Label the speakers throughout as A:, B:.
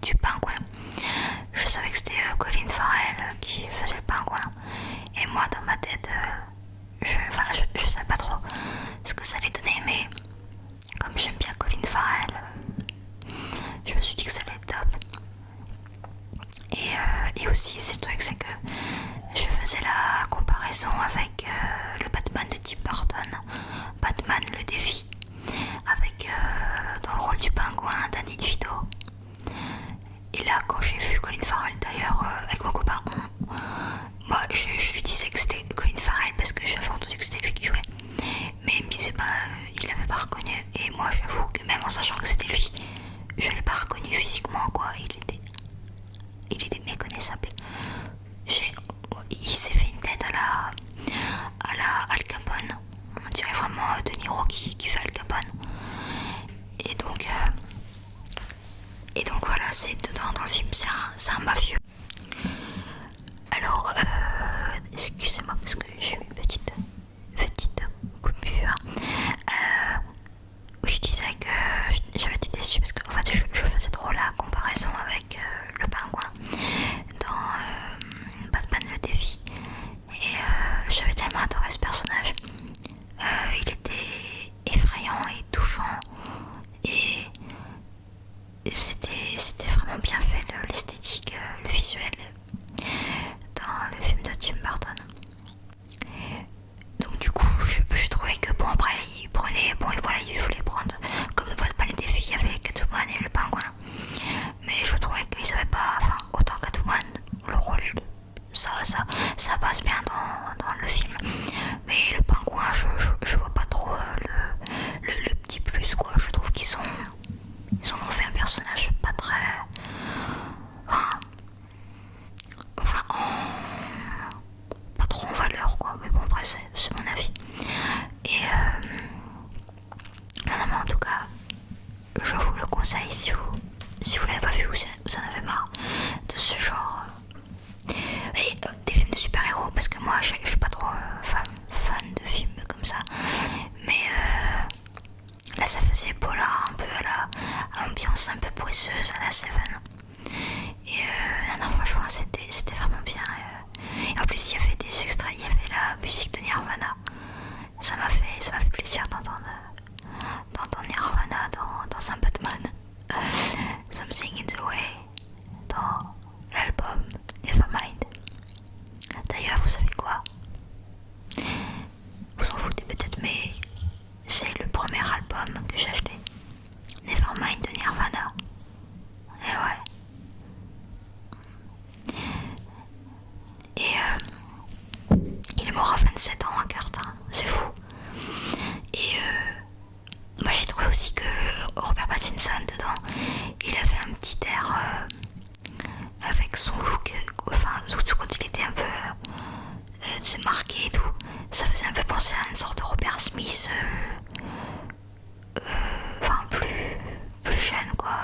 A: du pingouin. Je savais que c'était Colin Farrell qui faisait le pingouin. Et moi dans ma tête, je savais pas trop ce que ça allait donner, mais comme j'aime bien Colin Farrell, je me suis dit que ça allait être top. Et aussi, c'est le truc, c'est que je faisais la comparaison avec le Batman de Tim Burton, Batman le défi, avec dans le rôle du pingouin Danny DeVito. Et là, quand j'ai vu Colin Farrell, d'ailleurs, avec mon copain, moi je lui disais que c'était Colin Farrell parce que j'avais entendu que c'était lui qui jouait. Mais il me disait pas, il l'avait pas reconnu. Et moi, j'avoue que même en sachant que c'était lui, je l'ai pas reconnu physiquement, quoi. Il était méconnaissable. Il s'est fait une tête à la Al Capone. On dirait vraiment De Niro qui fait Al Capone. Et donc voilà, c'est dedans dans le film, c'est un mafieux. Alors, excusez-moi parce que j'ai eu une petite coupure. Oui, je disais que j'avais été déçue parce que en fait, je faisais trop la comparaison avec le pingouin dans Batman le défi. Et j'avais tellement adoré ce personnage. Il était effrayant et touchant. Et c'était vraiment bien fait, l'esthétique, le visuel dans le film de Tim Burton. Donc du coup, je trouvais que bon, après il prenait, bon et voilà, il voulait prendre comme de Batman les défis, il y avait Catwoman et le pingouin. Mais je trouvais qu'ils avaient pas, enfin autant Catwoman, le rôle, ça passe bien dans le film. Mais le pingouin, je vois pas trop le petit plus, quoi. Je trouve qu'ils en ont fait un personnage pas très, enfin pas trop en valeur, quoi. Mais bon, après c'est mon avis. Et non, en tout cas, je vous le conseille si vous l'avez pas vu, vous en avez marre de ce genre et des films de super-héros, parce que moi je suis pas trop fan de films comme ça, mais là ça faisait polar un peu à ambiance un peu poisseuse à la Seven. Et non, franchement c'était vraiment bien. Et en plus il y avait des extraits, il y avait la musique de Nirvana. Ça m'a fait plaisir d'entendre Nirvana dans un Batman. Something in the Way dans l'album Nevermind. D'ailleurs, vous savez quoi? Vous en foutez peut-être, mais c'est le premier album que j'ai acheté. Nevermind de Nirvana. Et ouais. Et il est mort à 27 ans, Kurt, hein. C'est fou. Et moi j'ai trouvé aussi que Robert Pattinson dedans, il avait un petit air avec son look, enfin surtout quand il était un peu marqué et tout, ça faisait un peu penser à une sorte de Robert Smith, enfin plus jeune, quoi,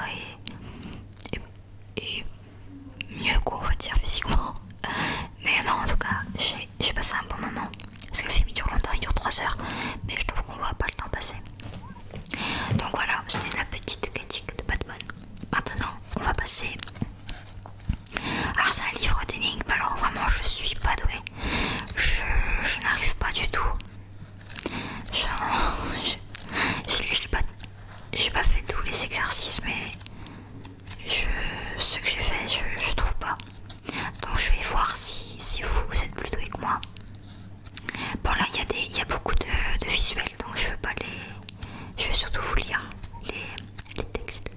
A: et mieux, quoi, on va dire, physiquement. Mais non, en tout cas, j'ai passé un bon moment. Parce que le film il dure longtemps, il dure 3 heures, mais je trouve qu'on voit pas le temps passer. Donc voilà, c'était la petite critique de Batman. Maintenant, on va passer. Alors c'est un livre d'énigmes, alors vraiment je suis pas douée. Je n'arrive pas du tout. J'ai pas fait tous les exercices, mais ce que j'ai fait, je trouve pas. Donc je vais voir si vous êtes plus doué que moi. Bon là il y a beaucoup de visuels, donc je vais surtout vous lire les textes.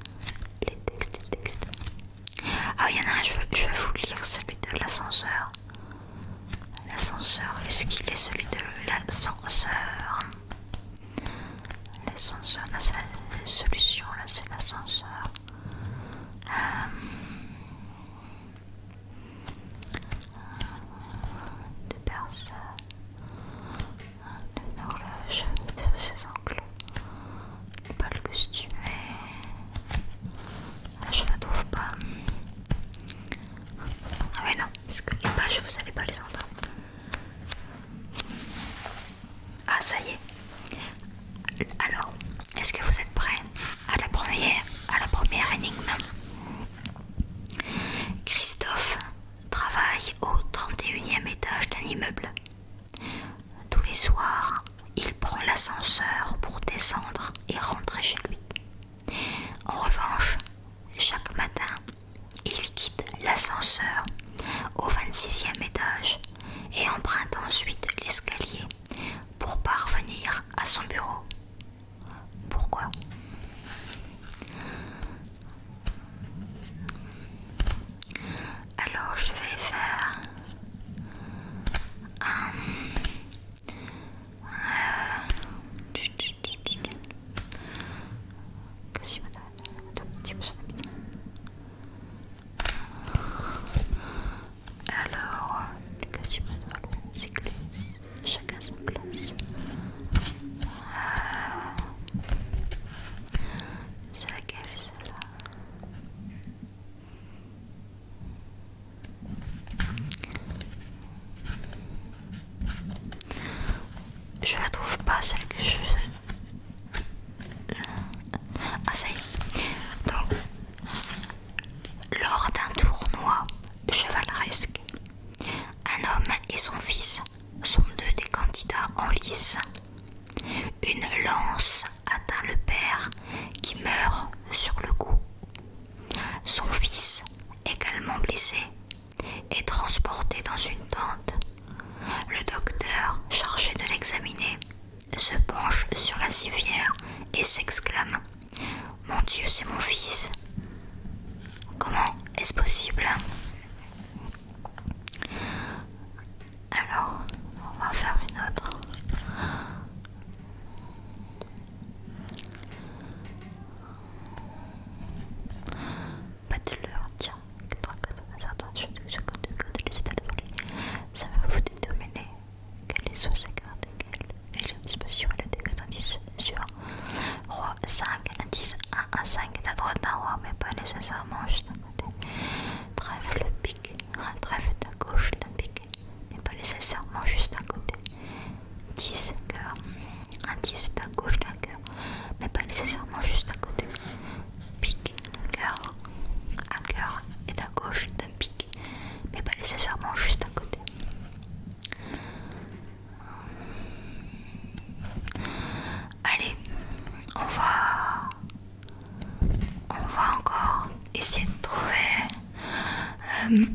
A: Euh,